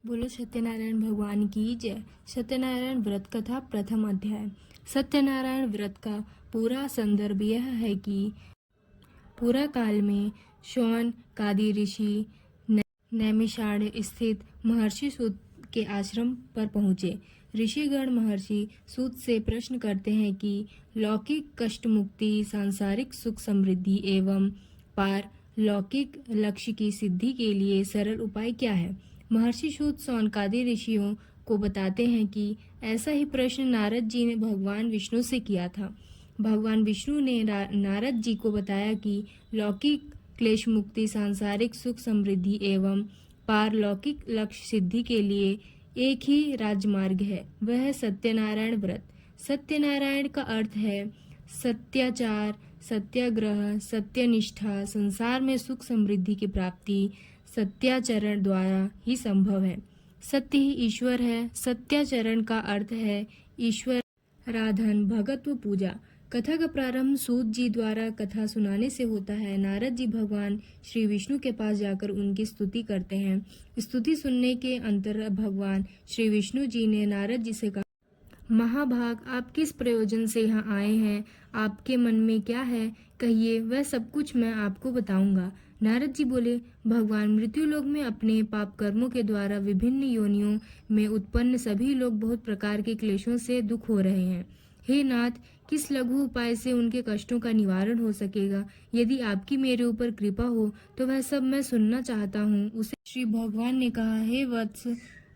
बोलो सत्यनारायण भगवान की जय। सत्यनारायण व्रत कथा प्रथम अध्याय। सत्यनारायण व्रत का पूरा संदर्भ यह है कि पूरा काल में शौन कादि ऋषि नैमिषारण्य स्थित महर्षि सूत के आश्रम पर पहुँचे। ऋषिगण महर्षि सूत से प्रश्न करते हैं कि लौकिक कष्ट मुक्ति, सांसारिक सुख समृद्धि एवं पार लौकिक लक्ष्य की सिद्धि के लिए सरल उपाय क्या है। महर्षि सूत सौनकादि ऋषियों को बताते हैं कि ऐसा ही प्रश्न नारद जी ने भगवान विष्णु से किया था। भगवान विष्णु ने नारद जी को बताया कि लौकिक क्लेश मुक्ति, सांसारिक सुख समृद्धि एवं पारलौकिक लक्ष्य सिद्धि के लिए एक ही राजमार्ग है, वह है सत्यनारायण व्रत। सत्यनारायण का अर्थ है सत्याचार, सत्याग्रह, सत्यनिष्ठा। संसार में सुख समृद्धि की प्राप्ति सत्याचरण द्वारा ही संभव है। सत्य ही ईश्वर है। सत्याचरण का अर्थ है ईश्वर आराधन, भगत व पूजा। कथा का प्रारंभ सूत जी द्वारा कथा सुनाने से होता है। नारद जी भगवान श्री विष्णु के पास जाकर उनकी स्तुति करते हैं। स्तुति सुनने के अंतर भगवान श्री विष्णु जी ने नारद जी से कहा, महाभाग, आप किस प्रयोजन से यहाँ आए हैं? आपके मन में क्या है? कहिए, वह सब कुछ मैं आपको बताऊंगा। नारद जी बोले, भगवान, मृत्युलोक में अपने पाप कर्मों के द्वारा विभिन्न योनियों में उत्पन्न सभी लोग बहुत प्रकार के क्लेशों से दुख हो रहे हैं। हे नाथ, किस लघु उपाय से उनके कष्टों का निवारण हो सकेगा? यदि आपकी मेरे ऊपर कृपा हो तो वह सब मैं सुनना चाहता हूँ। उसे श्री भगवान ने कहा, हे वत्स,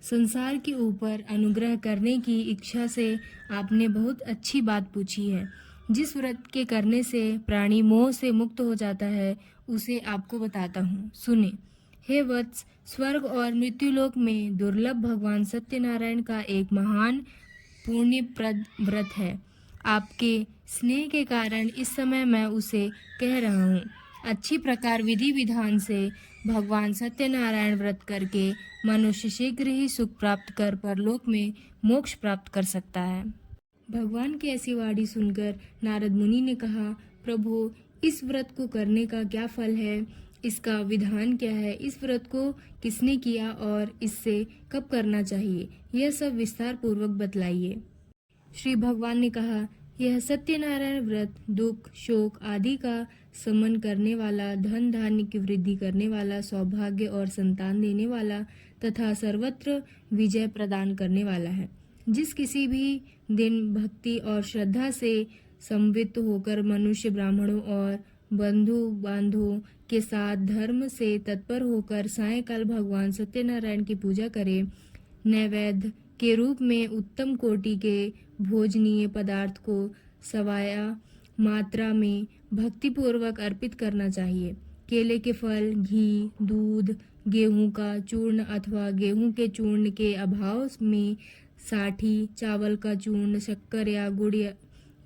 संसार के ऊपर अनुग्रह करने की इच्छा से आपने बहुत अच्छी बात पूछी है। जिस व्रत के करने से प्राणी मोह से मुक्त हो जाता है, उसे आपको बताता हूँ, सुने। हे वत्स, स्वर्ग और मृत्युलोक में दुर्लभ भगवान सत्यनारायण का एक महान पुण्यप्रद व्रत है। आपके स्नेह के कारण इस समय मैं उसे कह रहा हूँ। अच्छी प्रकार विधि विधान से भगवान सत्यनारायण व्रत करके मनुष्य शीघ्र ही सुख प्राप्त कर परलोक में मोक्ष प्राप्त कर सकता है। भगवान की ऐसी वाणी सुनकर नारद मुनि ने कहा, प्रभु, इस व्रत को करने का क्या फल है? इसका विधान क्या है? इस व्रत को किसने किया और इससे कब करना चाहिए? यह सब विस्तार पूर्वक बतलाइए। श्री भगवान ने कहा, यह सत्यनारायण व्रत दुख, शोक आदि का शमन करने वाला, धन धान्य की वृद्धि करने वाला, सौभाग्य और संतान देने वाला तथा सर्वत्र विजय प्रदान करने वाला है। जिस किसी भी दिन भक्ति और श्रद्धा से संवित होकर मनुष्य ब्राह्मणों और बंधु बांधवों के साथ धर्म से तत्पर होकर सायंकाल भगवान सत्यनारायण की पूजा करे, नैवेद्य के रूप में उत्तम कोटि के भोजनीय पदार्थ को सवाया मात्रा में भक्तिपूर्वक अर्पित करना चाहिए। केले के फल, घी, दूध, गेहूं का चूर्ण अथवा गेहूं के चूर्ण के अभाव में साठी, चावल का चूर्ण, शक्कर या गुड़,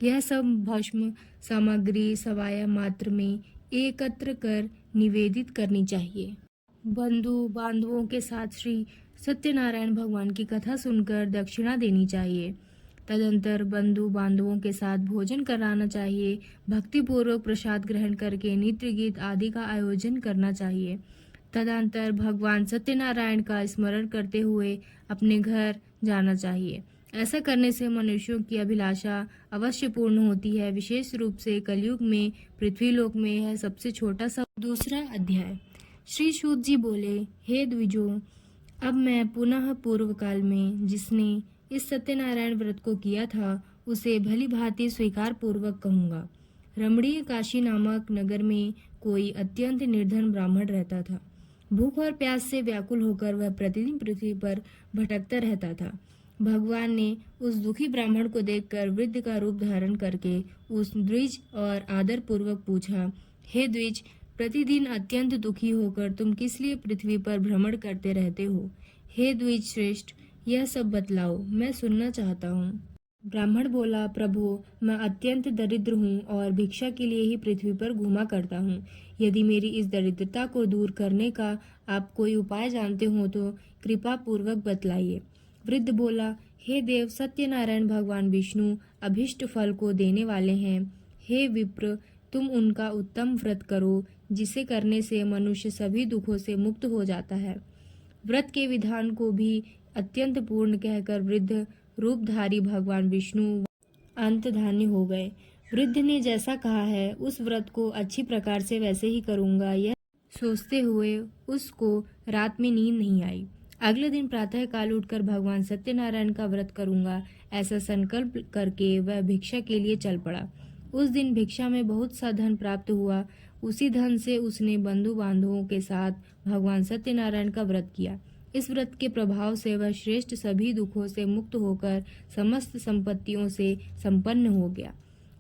यह सब भस्म सामग्री सवाया मात्र में एकत्र कर निवेदित करनी चाहिए। बंधु बांधवों के साथ श्री सत्यनारायण भगवान की कथा सुनकर दक्षिणा देनी चाहिए। तदंतर बंधु बांधवों के साथ भोजन कराना चाहिए। भक्तिपूर्वक प्रसाद ग्रहण करके नृत्य गीत आदि का आयोजन करना चाहिए। तदंतर भगवान सत्यनारायण का स्मरण करते हुए अपने घर जाना चाहिए। ऐसा करने से मनुष्यों की अभिलाषा अवश्य पूर्ण होती है। विशेष रूप से कलयुग में पृथ्वीलोक में यह सबसे छोटा सा। दूसरा अध्याय। श्री सूत जी बोले, हे द्विजों, अब मैं पुनः पूर्व काल में जिसने इस सत्यनारायण व्रत को किया था उसे भली भांति स्वीकार पूर्वक कहूँगा। रमणीय काशी नामक नगर में कोई अत्यंत निर्धन ब्राह्मण रहता था। भूख और प्यास से व्याकुल होकर वह प्रतिदिन पृथ्वी पर भटकता रहता था। भगवान ने उस दुखी ब्राह्मण को देखकर वृद्ध का रूप धारण करके उस द्विज और आदर पूर्वक पूछा, हे द्विज, प्रतिदिन अत्यंत दुखी होकर तुम किस लिए पृथ्वी पर भ्रमण करते रहते हो? हे द्विज श्रेष्ठ, यह सब बतलाओ, मैं सुनना चाहता हूँ। ब्राह्मण बोला, प्रभु, मैं अत्यंत दरिद्र हूँ और भिक्षा के लिए ही पृथ्वी पर घूमा करता हूँ। यदि मेरी इस दरिद्रता को दूर करने का आप कोई उपाय जानते हो तो कृपा पूर्वक बतलाइए। वृद्ध बोला, हे देव, सत्यनारायण भगवान विष्णु अभिष्ट फल को देने वाले हैं। हे विप्र, तुम उनका उत्तम व्रत करो, जिसे करने से मनुष्य सभी दुखों से मुक्त हो जाता है। व्रत के विधान को भी अत्यंत पूर्ण कहकर वृद्ध रूपधारी भगवान विष्णु अंतर्धानी हो गए। वृद्ध ने जैसा कहा है उस व्रत को अच्छी प्रकार से वैसे ही करूंगा, यह सोचते हुए उसको रात में नींद नहीं आई। अगले दिन प्रातः काल उठकर भगवान सत्यनारायण का व्रत करूंगा ऐसा संकल्प करके वह भिक्षा के लिए चल पड़ा। उस दिन भिक्षा में बहुत सा धन प्राप्त हुआ। उसी धन से उसने बंधु बांधवों के साथ भगवान सत्यनारायण का व्रत किया। इस व्रत के प्रभाव से वह श्रेष्ठ सभी दुखों से मुक्त होकर समस्त संपत्तियों से संपन्न हो गया।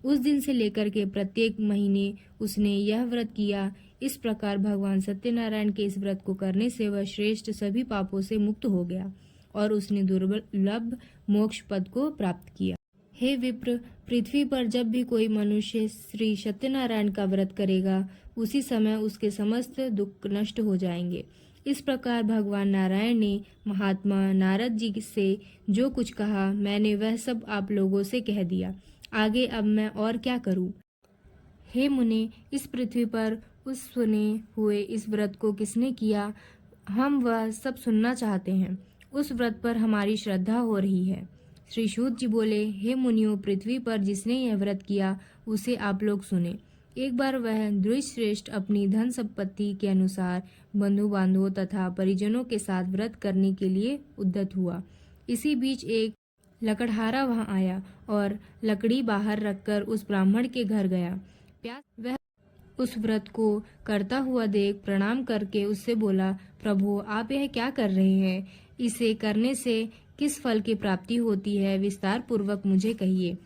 उस दिन से लेकर के प्रत्येक महीने उसने यह व्रत किया। इस प्रकार भगवान सत्यनारायण के इस व्रत को करने से वह श्रेष्ठ सभी पापों से मुक्त हो गया और उसने दुर्लभ मोक्ष पद को प्राप्त किया। हे विप्र, पृथ्वी पर जब भी कोई मनुष्य श्री सत्यनारायण का व्रत करेगा उसी समय उसके समस्त दुख नष्ट हो जाएंगे। इस प्रकार भगवान नारायण ने महात्मा नारद जी से जो कुछ कहा मैंने वह सब आप लोगों से कह दिया। आगे अब मैं और क्या करूं? हे मुने, इस पृथ्वी पर उस सुने हुए इस व्रत को किसने किया, हम वह सब सुनना चाहते हैं। उस व्रत पर हमारी श्रद्धा हो रही है। श्री सूत जी बोले, हे मुनियों, पृथ्वी पर जिसने यह व्रत किया उसे आप लोग सुने। एक बार वह द्विजश्रेष्ठ अपनी धन संपत्ति के अनुसार बंधु बांधवों तथा परिजनों के साथ व्रत करने के लिए उद्यत हुआ। इसी बीच एक लकड़हारा वहां आया और लकड़ी बाहर रखकर उस ब्राह्मण के घर गया। वह उस व्रत को करता हुआ देख प्रणाम करके उससे बोला, प्रभु आप यह क्या कर रहे हैं? इसे करने से किस फल की प्राप्ति होती है, विस्तार पूर्वक मुझे कहिए।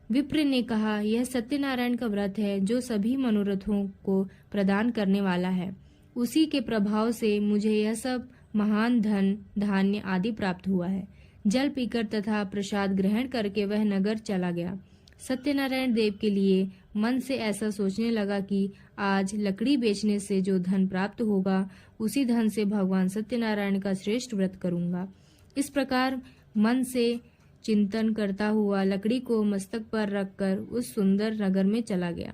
विप्र ने कहा, यह सत्यनारायण का व्रत है जो सभी मनोरथों को प्रदान करने वाला है। उसी के प्रभाव से मुझे यह सब महान धन धान्य आदि प्राप्त हुआ है। जल पीकर तथा प्रसाद ग्रहण करके वह नगर चला गया। सत्यनारायण देव के लिए मन से ऐसा सोचने लगा कि आज लकड़ी बेचने से जो धन प्राप्त होगा उसी धन से भगवान सत्यनारायण का श्रेष्ठ व्रत करूंगा। इस प्रकार मन से चिंतन करता हुआ लकड़ी को मस्तक पर रखकर उस सुंदर नगर में चला गया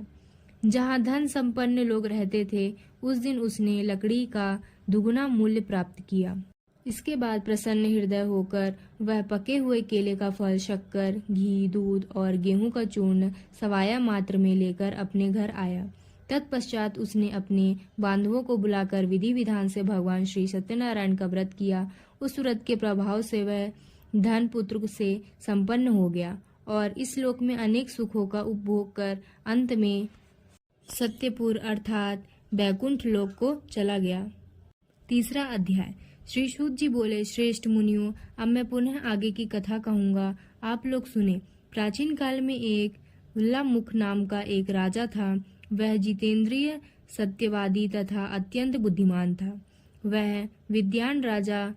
जहाँ धन संपन्न लोग रहते थे। उस दिन उसने लकड़ी का दुगुना मूल्य प्राप्त किया। इसके बाद प्रसन्न हृदय होकर वह पके हुए केले का फल, शक्कर, घी, दूध और गेहूं का चूर्ण सवाया मात्र में लेकर अपने घर आया। तत्पश्चात उसने अपने बांधवों को बुलाकर विधि विधान से भगवान श्री सत्यनारायण का व्रत किया। उस व्रत के प्रभाव से वह धन पुत्र से संपन्न हो गया और इस लोक में अनेक सुखों का उपभोग कर अंत में सत्यपुर अर्थात बैकुंठ लोक को चला गया। तीसरा अध्याय। श्री सूत जी बोले, श्रेष्ठ मुनियों, अब मैं पुनः आगे की कथा कहूँगा, आप लोग सुने। प्राचीन काल में एक उल्लामुख नाम का एक राजा था। वह जितेंद्रिय, सत्यवादी तथा अत्यंत बुद्धिमान था। वह विद्वान राजा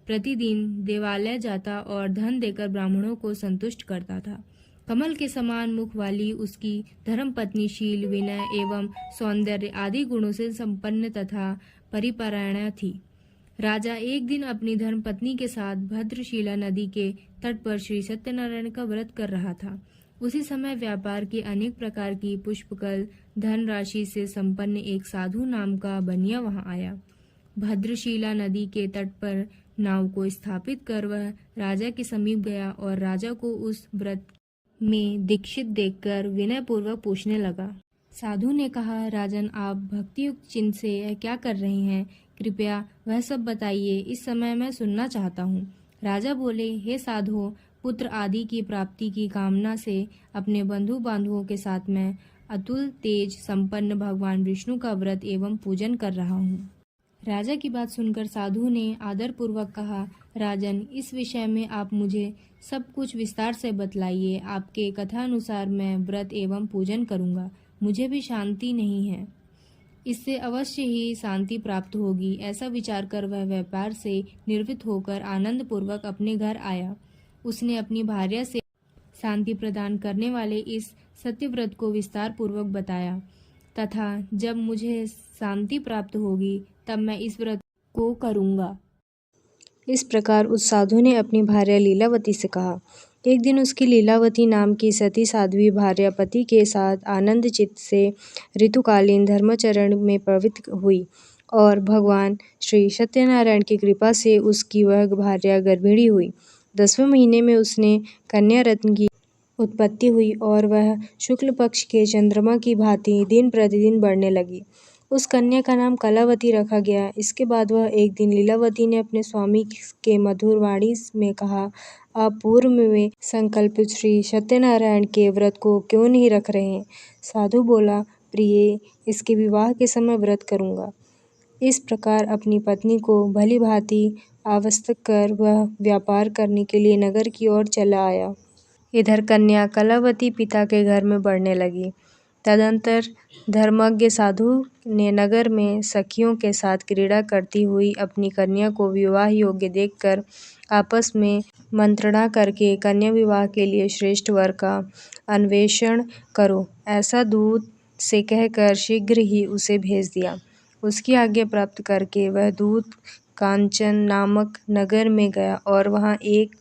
प्रतिदिन देवालय जाता और धन देकर ब्राह्मणों को संतुष्ट करता था। कमल के समान मुख वाली उसकी धर्मपत्नी शील, विनय एवं सौंदर्य आदि गुणों से संपन्न तथा परिपरायणा थी। राजा एक दिन अपनी धर्मपत्नी के साथ भद्रशिला नदी के तट पर श्री सत्यनारायण का व्रत कर रहा था। उसी समय व्यापार के अनेक प्रकार की पुष्पकल धनराशि से संपन्न एक साधु नाम का बनिया वहां आया। भद्रशिला नदी के तट पर नाव को स्थापित कर वह राजा के समीप गया और राजा को उस व्रत में दीक्षित देखकर विनय पूर्वक पूछने लगा। साधु ने कहा, राजन, आप भक्तियुक्त चिन्ह से यह क्या कर रहे हैं? कृपया वह सब बताइए, इस समय मैं सुनना चाहता हूँ। राजा बोले, हे साधो, पुत्र आदि की प्राप्ति की कामना से अपने बंधु बांधवों के साथ मैं अतुल तेज संपन्न भगवान विष्णु का व्रत एवं पूजन कर रहा हूँ। राजा की बात सुनकर साधु ने आदर पूर्वक कहा, राजन, इस विषय में आप मुझे सब कुछ विस्तार से बतलाइए। आपके कथानुसार मैं व्रत एवं पूजन करूँगा। मुझे भी शांति नहीं है, इससे अवश्य ही शांति प्राप्त होगी। ऐसा विचार कर वह व्यापार से निर्वृत्त होकर आनंद पूर्वक अपने घर आया। उसने अपनी भार्या से शांति प्रदान करने वाले इस सत्यव्रत को विस्तार पूर्वक बताया तथा जब मुझे शांति प्राप्त होगी तब मैं इस व्रत को करूँगा। इस प्रकार उस साधु ने अपनी भार्या लीलावती से कहा। एक दिन उसकी लीलावती नाम की सती साध्वी भार्या पति के साथ आनंद चित्त से ऋतुकालीन धर्माचरण में प्रवृत्त हुई। और भगवान श्री सत्यनारायण की कृपा से उसकी वह भार्या गर्भिणी हुई। 10वें महीने में उसने कन्या रत्न की उत्पत्ति हुई और वह शुक्ल पक्ष के चंद्रमा की भांति दिन प्रतिदिन बढ़ने लगी। उस कन्या का नाम कलावती रखा गया। इसके बाद वह एक दिन लीलावती ने अपने स्वामी के मधुर वाणी में कहा, आप पूर्व में संकल्पित श्री सत्यनारायण के व्रत को क्यों नहीं रख रहे? साधु बोला, प्रिय, इसके विवाह के समय व्रत करूंगा। इस प्रकार अपनी पत्नी को भली भांति आश्वस्त कर वह व्यापार करने के लिए नगर की ओर चला आया। इधर कन्या कलावती पिता के घर में बढ़ने लगी। तदंतर धर्मज्ञ साधु ने नगर में सखियों के साथ क्रीड़ा करती हुई अपनी कन्या को विवाह योग्य देखकर आपस में मंत्रणा करके कन्या विवाह के लिए श्रेष्ठ वर का अन्वेषण करो, ऐसा दूत से कहकर शीघ्र ही उसे भेज दिया। उसकी आज्ञा प्राप्त करके वह दूत कांचन नामक नगर में गया और वहां एक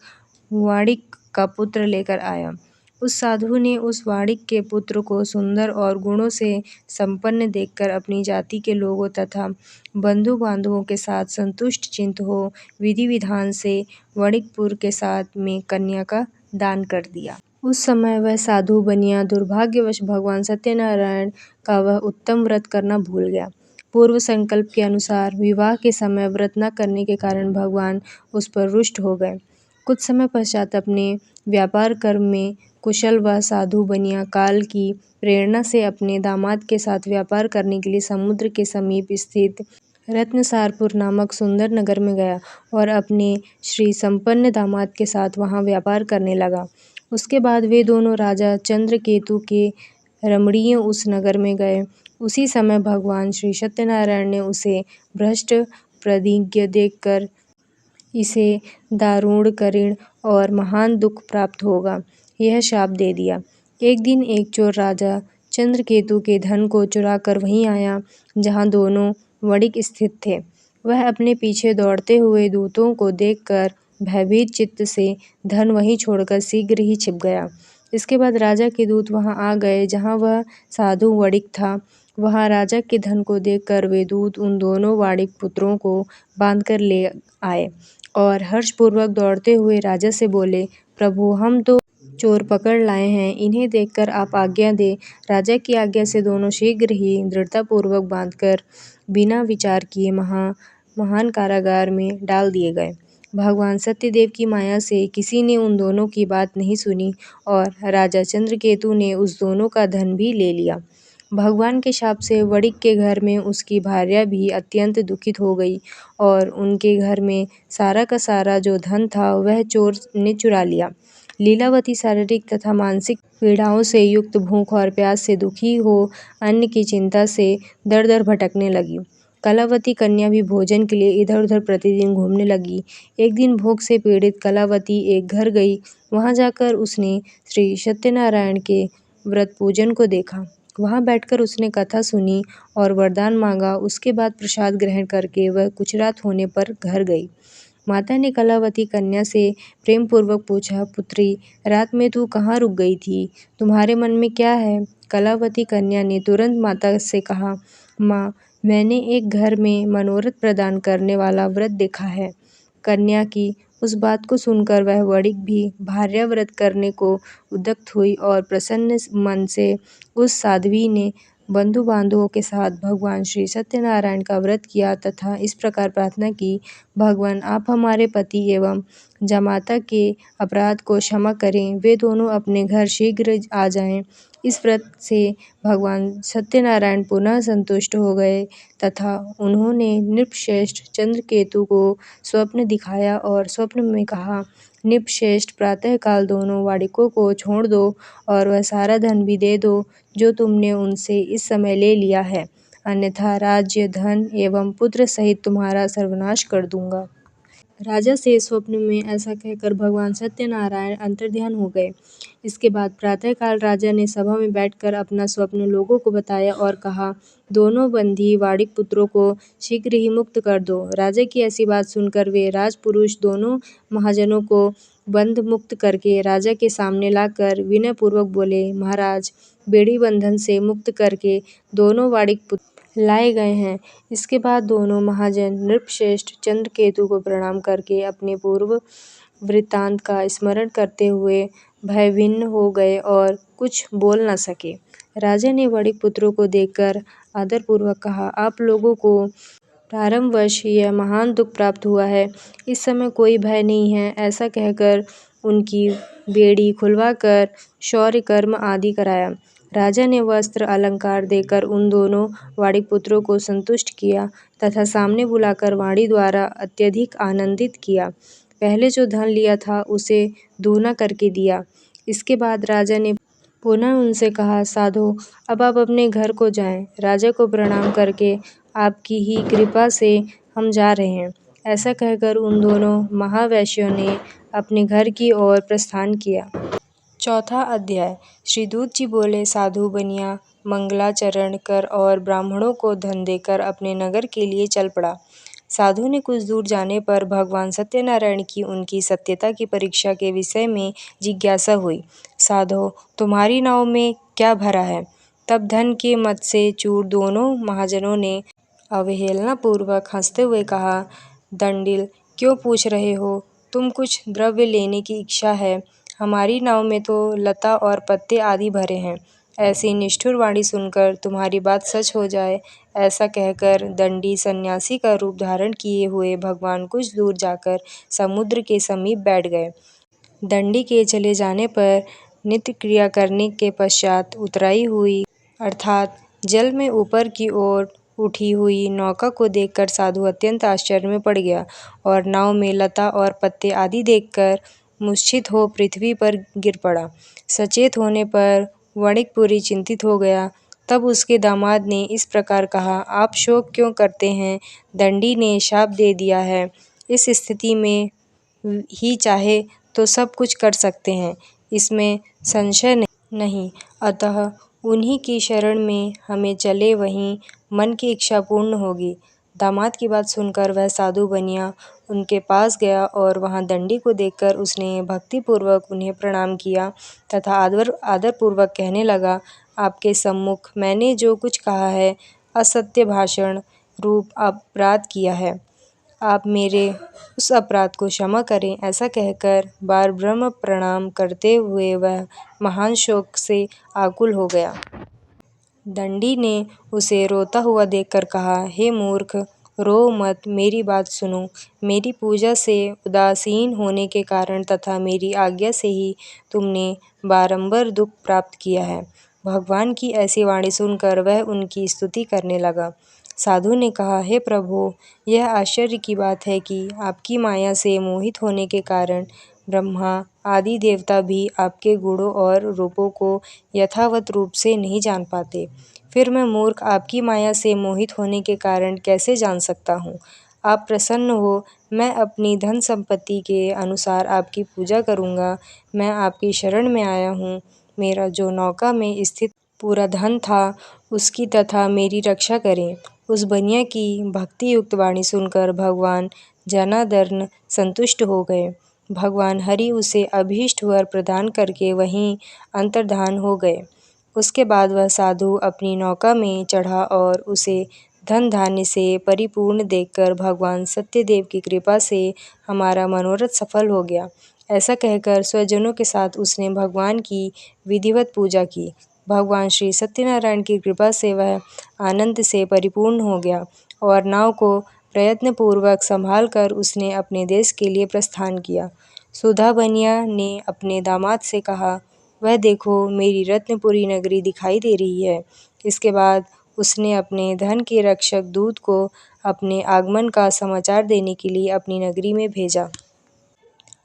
वाणिक का पुत्र लेकर आया। उस साधु ने उस वाणिक के पुत्र को सुंदर और गुणों से संपन्न देखकर अपनी जाति के लोगों तथा बंधु बांधवों के साथ संतुष्ट चित्त हो विधि विधान से वणिकपुर के साथ में कन्या का दान कर दिया। उस समय वह साधु बनिया दुर्भाग्यवश भगवान सत्यनारायण का वह उत्तम व्रत करना भूल गया। पूर्व संकल्प के अनुसार विवाह के समय व्रत न करने के कारण भगवान उस पर रुष्ट हो गए। कुछ समय पश्चात अपने व्यापार कर्म में कुशल वह साधु बनिया काल की प्रेरणा से अपने दामाद के साथ व्यापार करने के लिए समुद्र के समीप स्थित रत्नसारपुर नामक सुंदर नगर में गया और अपने श्री संपन्न दामाद के साथ वहां व्यापार करने लगा। उसके बाद वे दोनों राजा चंद्रकेतु के रमणीय उस नगर में गए। उसी समय भगवान श्री सत्यनारायण ने उसे भ्रष्ट प्रतिज्ञ देखकर इसे दारुण करीण और महान दुख प्राप्त होगा, यह शाप दे दिया। एक दिन एक चोर राजा चंद्रकेतु के धन को चुराकर वहीं आया जहां दोनों वणिक स्थित थे। वह अपने पीछे दौड़ते हुए दूतों को देखकर भयभीत चित्त से धन वहीं छोड़कर शीघ्र ही छिप गया। इसके बाद राजा के दूत वहां आ गए जहां वह साधु वणिक था। वहां राजा के धन को देखकर वे दूत उन दोनों वाणिक पुत्रों को बांधकर ले आए और हर्षपूर्वक दौड़ते हुए राजा से बोले, प्रभु, हम तो चोर पकड़ लाए हैं, इन्हें देखकर आप आज्ञा दें। राजा की आज्ञा से दोनों शीघ्र ही दृढ़तापूर्वक बांधकर बिना विचार किए महान कारागार में डाल दिए गए। भगवान सत्यदेव की माया से किसी ने उन दोनों की बात नहीं सुनी और राजा चंद्रकेतु ने उस दोनों का धन भी ले लिया। भगवान के शाप से वणिक के घर में उसकी भार्या भी अत्यंत दुखित हो गई और उनके घर में सारा का सारा जो धन था वह चोर ने चुरा लिया। लीलावती शारीरिक तथा मानसिक पीड़ाओं से युक्त भूख और प्यास से दुखी हो अन्न की चिंता से दर दर भटकने लगी। कलावती कन्या भी भोजन के लिए इधर उधर प्रतिदिन घूमने लगी। एक दिन भूख से पीड़ित कलावती एक घर गई। वहां जाकर उसने श्री सत्यनारायण के व्रत पूजन को देखा। वहां बैठकर उसने कथा सुनी और वरदान मांगा। उसके बाद प्रसाद ग्रहण करके वह कुछ रात होने पर घर गई। माता ने कलावती कन्या से प्रेम पूर्वक पूछा, पुत्री, रात में तू कहाँ रुक गई थी? तुम्हारे मन में क्या है? कलावती कन्या ने तुरंत माता से कहा, माँ, मैंने एक घर में मनोरथ प्रदान करने वाला व्रत देखा है। कन्या की उस बात को सुनकर वह वणिक भी भार्या व्रत करने को उद्युक्त हुई और प्रसन्न मन से उस साध्वी ने बंधु बांधवों के साथ भगवान श्री सत्यनारायण का व्रत किया तथा इस प्रकार प्रार्थना की, भगवान, आप हमारे पति एवं जामाता के अपराध को क्षमा करें, वे दोनों अपने घर शीघ्र आ जाएं। इस व्रत से भगवान सत्यनारायण पुनः संतुष्ट हो गए तथा उन्होंने नृपश्रेष्ठ चंद्रकेतु को स्वप्न दिखाया और स्वप्न में कहा, नृपश्रेष्ठ, प्रातःकाल दोनों वाणिकों को छोड़ दो और वह सारा धन भी दे दो जो तुमने उनसे इस समय ले लिया है, अन्यथा राज्य, धन एवं पुत्र सहित तुम्हारा सर्वनाश कर दूंगा। राजा से स्वप्न में ऐसा कहकर भगवान सत्यनारायण अंतर्ध्यान हो गए। इसके बाद प्रातःकाल राजा ने सभा में बैठकर अपना स्वप्न लोगों को बताया और कहा, दोनों बंदी वाणिक पुत्रों को शीघ्र ही मुक्त कर दो। राजा की ऐसी बात सुनकर वे राजपुरुष दोनों महाजनों को बंध मुक्त करके राजा के सामने लाकर विनय पूर्वक बोले, महाराज, बेड़ी बंधन से मुक्त करके दोनों वाणिक पुत्र लाए गए हैं। इसके बाद दोनों महाजन नृपश्रेष्ठ चंद्रकेतु को प्रणाम करके अपने पूर्व वृत्तांत का स्मरण करते हुए भयभिन्न हो गए और कुछ बोल न सके। राजा ने वणिक पुत्रों को देखकर आदरपूर्वक कहा, आप लोगों को प्रारंभवश यह महान दुख प्राप्त हुआ है। इस समय कोई भय नहीं है। ऐसा कहकर उनकी बेड़ी खुलवाकर शौर्य कर्म आदि कराया। राजा ने वस्त्र अलंकार देकर उन दोनों वाणिक पुत्रों को संतुष्ट किया तथा सामने बुलाकर वाणी द्वारा अत्यधिक आनंदित किया। पहले जो धन लिया था उसे दूना करके दिया। इसके बाद राजा ने पुनः उनसे कहा, साधो अब आप अपने घर को जाएं। राजा को प्रणाम करके आपकी ही कृपा से हम जा रहे हैं। ऐसा कहकर उन दोनों महावैश्यों ने अपने घर की ओर प्रस्थान किया। चौथा अध्याय। श्री दूत जी बोले, साधु बनिया मंगलाचरण कर और ब्राह्मणों को धन देकर अपने नगर के लिए चल पड़ा। साधु ने कुछ दूर जाने पर भगवान सत्यनारायण की उनकी सत्यता की परीक्षा के विषय में जिज्ञासा हुई। साधो, तुम्हारी नाव में क्या भरा है? तब धन के मद से चूर दोनों महाजनों ने अवहेलनापूर्वक हंसते हुए कहा, दंडिल, क्यों पूछ रहे हो? तुम कुछ द्रव्य लेने की इच्छा है? हमारी नाव में तो लता और पत्ते आदि भरे हैं। ऐसी निष्ठुर वाणी सुनकर तुम्हारी बात सच हो जाए, ऐसा कहकर दंडी सन्यासी का रूप धारण किए हुए भगवान कुछ दूर जाकर समुद्र के समीप बैठ गए। दंडी के चले जाने पर नित्य क्रिया करने के पश्चात उतराई हुई अर्थात जल में ऊपर की ओर उठी हुई नौका को देखकर साधु अत्यंत आश्चर्य में पड़ गया और नाव में लता और पत्ते आदि देखकर मूर्छित हो पृथ्वी पर गिर पड़ा। सचेत होने पर वणिकपुरी चिंतित हो गया। तब उसके दामाद ने इस प्रकार कहा, आप शोक क्यों करते हैं? दंडी ने शाप दे दिया है। इस स्थिति में ही चाहे तो सब कुछ कर सकते हैं, इसमें संशय नहीं। अतः उन्हीं की शरण में हमें चले, वहीं मन की इच्छा पूर्ण होगी। दामाद की बात सुनकर वह साधु बनिया उनके पास गया और वहां दंडी को देखकर उसने भक्तिपूर्वक उन्हें प्रणाम किया तथा आदरपूर्वक कहने लगा, आपके सम्मुख मैंने जो कुछ कहा है असत्य भाषण रूप अपराध किया है। आप मेरे उस अपराध को क्षमा करें। ऐसा कहकर बार ब्रह्म प्रणाम करते हुए वह महान शोक से आकुल हो गया। दंडी ने उसे रोता हुआ देखकर कहा, हे मूर्ख, रो मत, मेरी बात सुनो। मेरी पूजा से उदासीन होने के कारण तथा मेरी आज्ञा से ही तुमने बारंबार दुख प्राप्त किया है। भगवान की ऐसी वाणी सुनकर वह उनकी स्तुति करने लगा। साधु ने कहा, हे प्रभु, यह आश्चर्य की बात है कि आपकी माया से मोहित होने के कारण ब्रह्मा आदि देवता भी आपके गुणों और रूपों को यथावत रूप से नहीं जान पाते। फिर मैं मूर्ख आपकी माया से मोहित होने के कारण कैसे जान सकता हूँ? आप प्रसन्न हो, मैं अपनी धन संपत्ति के अनुसार आपकी पूजा करूँगा। मैं आपकी शरण में आया हूँ। मेरा जो नौका में स्थित पूरा धन था उसकी तथा मेरी रक्षा करें। उस बनिया की भक्ति युक्त वाणी सुनकर भगवान जनार्दन संतुष्ट हो गए। भगवान हरि उसे अभीष्ट वर प्रदान करके वहीं अंतर्धान हो गए। उसके बाद वह साधु अपनी नौका में चढ़ा और उसे धन धान्य से परिपूर्ण देखकर भगवान सत्यदेव की कृपा से हमारा मनोरथ सफल हो गया। ऐसा कहकर स्वजनों के साथ उसने भगवान की विधिवत पूजा की। भगवान श्री सत्यनारायण की कृपा से वह आनंद से परिपूर्ण हो गया और नाव को प्रयत्नपूर्वक संभाल कर उसने अपने देश के लिए प्रस्थान किया। सुधा बनिया ने अपने दामाद से कहा, वह देखो, मेरी रत्नपुरी नगरी दिखाई दे रही है। इसके बाद उसने अपने धन के रक्षक दूत को अपने आगमन का समाचार देने के लिए अपनी नगरी में भेजा।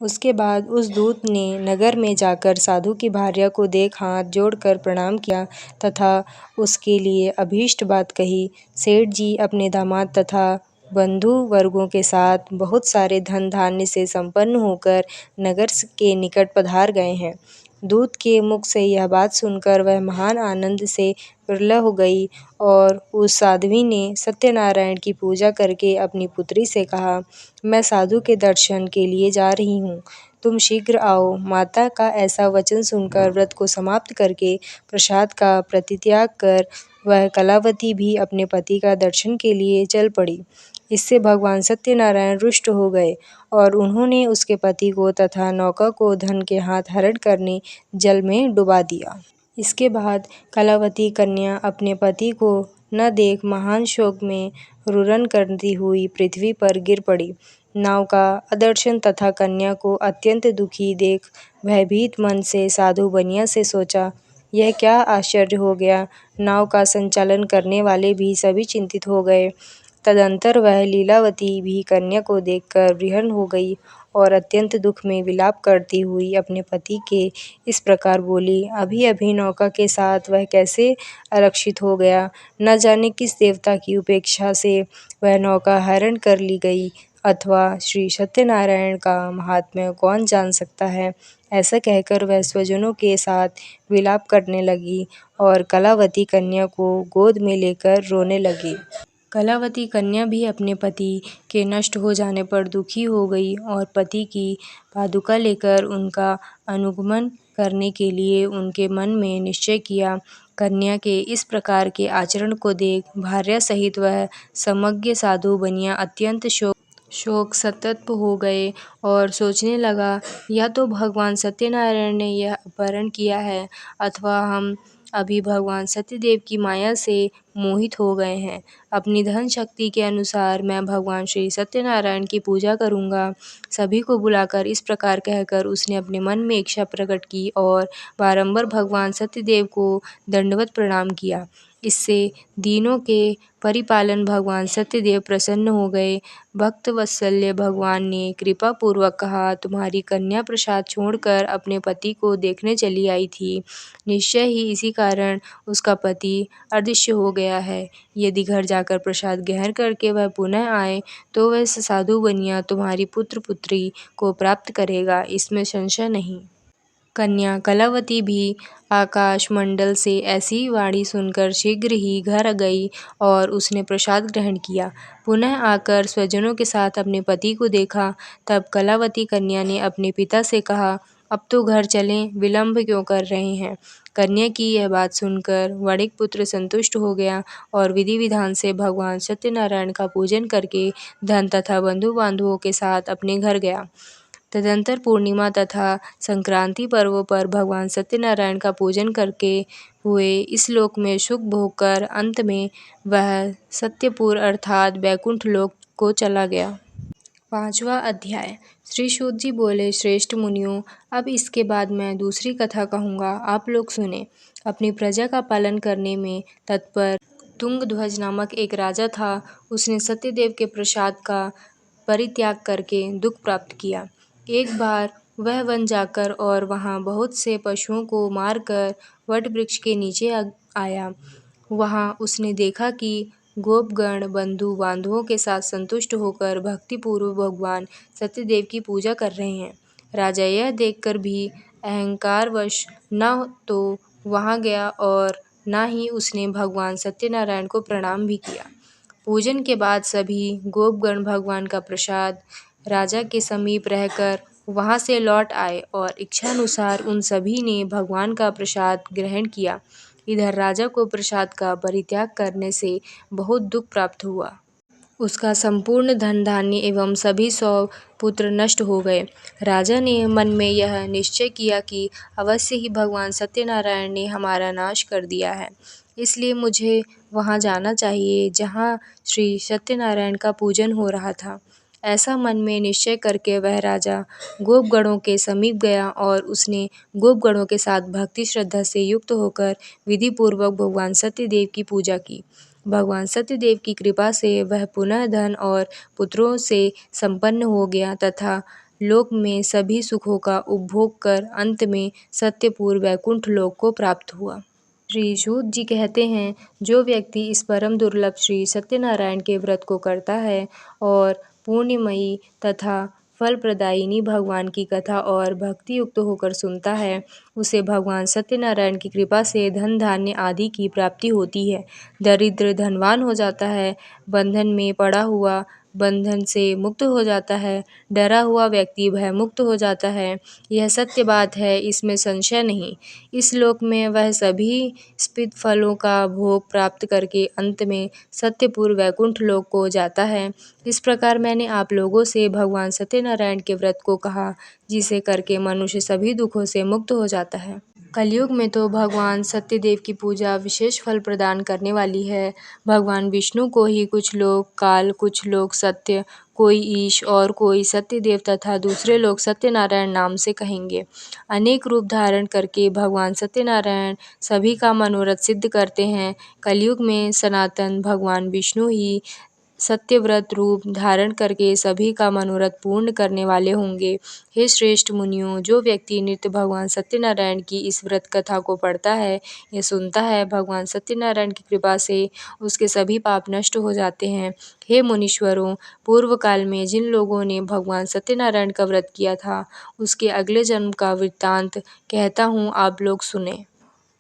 उसके बाद उस दूत ने नगर में जाकर साधु की भार्या को देख हाथ जोड़कर प्रणाम किया तथा उसके लिए अभीष्ट बात कही। सेठ जी अपने दामाद तथा बंधु वर्गों के साथ बहुत सारे धन धान्य से संपन्न होकर नगर के निकट पधार गए हैं। दूत के मुख से यह बात सुनकर वह महान आनंद से प्रलय हो गई और उस साध्वी ने सत्यनारायण की पूजा करके अपनी पुत्री से कहा, मैं साधु के दर्शन के लिए जा रही हूँ, तुम शीघ्र आओ। माता का ऐसा वचन सुनकर व्रत को समाप्त करके प्रसाद का परित्याग कर वह कलावती भी अपने पति का दर्शन के लिए चल पड़ी। इससे भगवान सत्यनारायण रुष्ट हो गए और उन्होंने उसके पति को तथा नौका को धन के हाथ हरण करने जल में डुबा दिया। इसके बाद कलावती कन्या अपने पति को न देख महान शोक में रुदन करती हुई पृथ्वी पर गिर पड़ी। नाव का अदर्शन तथा कन्या को अत्यंत दुखी देख भयभीत मन से साधु बनिया से सोचा, यह क्या आश्चर्य हो गया। नाव का संचालन करने वाले भी सभी चिंतित हो गए। तदंतर वह लीलावती भी कन्या को देखकर विह्वल हो गई और अत्यंत दुख में विलाप करती हुई अपने पति के इस प्रकार बोली, अभी अभी नौका के साथ वह कैसे आरक्षित हो गया। न जाने किस देवता की उपेक्षा से वह नौका हरण कर ली गई, अथवा श्री सत्यनारायण का महात्म्य कौन जान सकता है। ऐसा कहकर वह स्वजनों के साथ विलाप करने लगी और कलावती कन्या को गोद में लेकर रोने लगी। कलावती कन्या भी अपने पति के नष्ट हो जाने पर दुखी हो गई और पति की पादुका लेकर उनका अनुगमन करने के लिए उनके मन में निश्चय किया। कन्या के इस प्रकार के आचरण को देख भार्या सहित वह समज्ञ साधु बनिया अत्यंत शोक संतप्त हो गए और सोचने लगा, या तो भगवान सत्यनारायण ने यह अपहरण किया है, अथवा हम अभी भगवान सत्यदेव की माया से मोहित हो गए हैं। अपनी धन शक्ति के अनुसार मैं भगवान श्री सत्यनारायण की पूजा करूंगा। सभी को बुलाकर इस प्रकार कहकर उसने अपने मन में इच्छा प्रकट की और बारंबार भगवान सत्यदेव को दंडवत प्रणाम किया। इससे दीनों के परिपालन भगवान सत्यदेव प्रसन्न हो गए। भक्त वत्सल्य भगवान ने कृपा पूर्वक कहा, तुम्हारी कन्या प्रसाद छोड़कर अपने पति को देखने चली आई थी। निश्चय ही इसी कारण उसका पति अदृश्य हो गया है। यदि घर जाकर प्रसाद ग्रहण करके वह पुनः आए तो वह साधु बनिया तुम्हारी पुत्र पुत्री को प्राप्त करेगा, इसमें संशय नहीं। कन्या कलावती भी आकाश मंडल से ऐसी वाणी सुनकर शीघ्र ही घर गई और उसने प्रसाद ग्रहण किया। पुनः आकर स्वजनों के साथ अपने पति को देखा। तब कलावती कन्या ने अपने पिता से कहा, अब तो घर चलें, विलंब क्यों कर रहे हैं। कन्या की यह बात सुनकर वणिक पुत्र संतुष्ट हो गया और विधि विधान से भगवान सत्यनारायण का पूजन करके धन तथा बंधु बांधवों के साथ अपने घर गया। तदंतर पूर्णिमा तथा संक्रांति पर्वों पर भगवान सत्यनारायण का पूजन करके हुए इस लोक में सुख भोग कर अंत में वह सत्यपुर अर्थात बैकुंठ लोक को चला गया। 5वां अध्याय। श्री सूत जी बोले, श्रेष्ठ मुनियों, अब इसके बाद मैं दूसरी कथा कहूँगा, आप लोग सुने। अपनी प्रजा का पालन करने में तत्पर तुंगध्वज नामक एक राजा था। उसने सत्यदेव के प्रसाद का परित्याग करके दुख प्राप्त किया। एक बार वह वन जाकर और वहाँ बहुत से पशुओं को मारकर वट वृक्ष के नीचे आया। वहाँ उसने देखा कि गोपगण बंधु बांधवों के साथ संतुष्ट होकर भक्तिपूर्वक भगवान सत्यदेव की पूजा कर रहे हैं। राजा यह देखकर भी अहंकारवश न तो वहाँ गया और न ही उसने भगवान सत्यनारायण को प्रणाम भी किया। पूजन के बाद सभी गोपगण भगवान का प्रसाद राजा के समीप रहकर वहाँ से लौट आए और इच्छानुसार उन सभी ने भगवान का प्रसाद ग्रहण किया। इधर राजा को प्रसाद का परित्याग करने से बहुत दुख प्राप्त हुआ। उसका संपूर्ण धन धान्य एवं सभी 100 पुत्र नष्ट हो गए। राजा ने मन में यह निश्चय किया कि अवश्य ही भगवान सत्यनारायण ने हमारा नाश कर दिया है, इसलिए मुझे वहाँ जाना चाहिए जहाँ श्री सत्यनारायण का पूजन हो रहा था। ऐसा मन में निश्चय करके वह राजा गोपगणों के समीप गया और उसने गोपगणों के साथ भक्ति श्रद्धा से युक्त होकर विधि पूर्वक भगवान सत्यदेव की पूजा की। भगवान सत्यदेव की कृपा से वह पुनः धन और पुत्रों से संपन्न हो गया तथा लोक में सभी सुखों का उपभोग कर अंत में सत्यपुर वैकुंठ लोक को प्राप्त हुआ। श्री सूत जी कहते हैं, जो व्यक्ति इस परम दुर्लभ श्री सत्यनारायण के व्रत को करता है और पुण्यमयी तथा फलप्रदायिनी भगवान की कथा और भक्ति युक्त होकर सुनता है, उसे भगवान सत्यनारायण की कृपा से धन धान्य आदि की प्राप्ति होती है। दरिद्र धनवान हो जाता है, बंधन में पड़ा हुआ बंधन से मुक्त हो जाता है, डरा हुआ व्यक्ति भय मुक्त हो जाता है। यह सत्य बात है, इसमें संशय नहीं। इस लोक में वह सभी स्पित फलों का भोग प्राप्त करके अंत में सत्यपुर वैकुंठ लोक को जाता है। इस प्रकार मैंने आप लोगों से भगवान सत्यनारायण के व्रत को कहा, जिसे करके मनुष्य सभी दुखों से मुक्त हो जाता है। कलयुग में तो भगवान सत्यदेव की पूजा विशेष फल प्रदान करने वाली है। भगवान विष्णु को ही कुछ लोग काल, कुछ लोग सत्य, कोई ईश और कोई सत्यदेव तथा दूसरे लोग सत्यनारायण नाम से कहेंगे। अनेक रूप धारण करके भगवान सत्यनारायण सभी का मनोरथ सिद्ध करते हैं। कलयुग में सनातन भगवान विष्णु ही सत्यव्रत रूप धारण करके सभी का मनोरथ पूर्ण करने वाले होंगे। हे श्रेष्ठ मुनियों, जो व्यक्ति नित्य भगवान सत्यनारायण की इस व्रत कथा को पढ़ता है, ये सुनता है, भगवान सत्यनारायण की कृपा से उसके सभी पाप नष्ट हो जाते हैं। हे मुनीश्वरों, पूर्व काल में जिन लोगों ने भगवान सत्यनारायण का व्रत किया था, उसके अगले जन्म का वृत्तांत कहता हूँ, आप लोग सुने।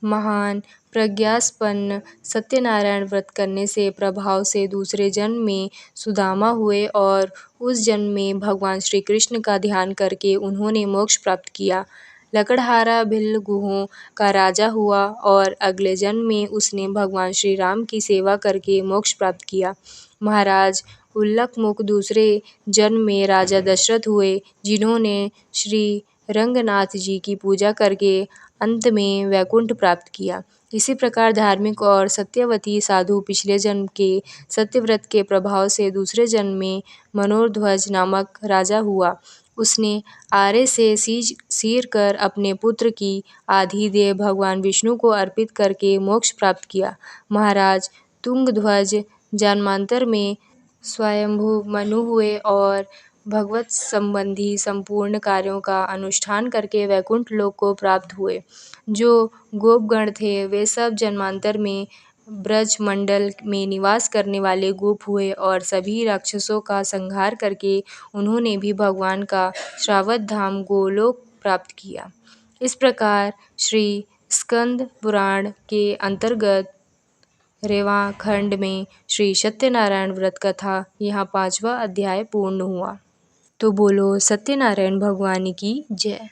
महान प्रज्ञासंपन्न सत्यनारायण व्रत करने से प्रभाव से दूसरे जन्म में सुदामा हुए और उस जन्म में भगवान श्री कृष्ण का ध्यान करके उन्होंने मोक्ष प्राप्त किया। लकड़हारा भिल्ल गुहों का राजा हुआ और अगले जन्म में उसने भगवान श्री राम की सेवा करके मोक्ष प्राप्त किया। महाराज उल्लकमुख दूसरे जन्म में राजा दशरथ हुए, जिन्होंने श्री रंगनाथ जी की पूजा करके अंत में वैकुंठ प्राप्त किया। इसी प्रकार धार्मिक और सत्यवती साधु पिछले जन्म के सत्यव्रत के प्रभाव से दूसरे जन्म में मनोरध्वज नामक राजा हुआ। उसने आरे से चीर कर अपने पुत्र की आधी देह भगवान विष्णु को अर्पित करके मोक्ष प्राप्त किया। महाराज तुंगध्वज जन्मांतर में स्वयंभू मनु हुए और भगवत संबंधी संपूर्ण कार्यों का अनुष्ठान करके वैकुंठ लोक को प्राप्त हुए। जो गोपगण थे, वे सब जन्मांतर में ब्रज मंडल में निवास करने वाले गोप हुए और सभी राक्षसों का संहार करके उन्होंने भी भगवान का श्रावत धाम गोलोक प्राप्त किया। इस प्रकार श्री स्कंद पुराण के अंतर्गत रेवा खंड में श्री सत्यनारायण व्रत कथा यहाँ 5वां अध्याय पूर्ण हुआ। तो बोलो सत्यनारायण भगवान की जय।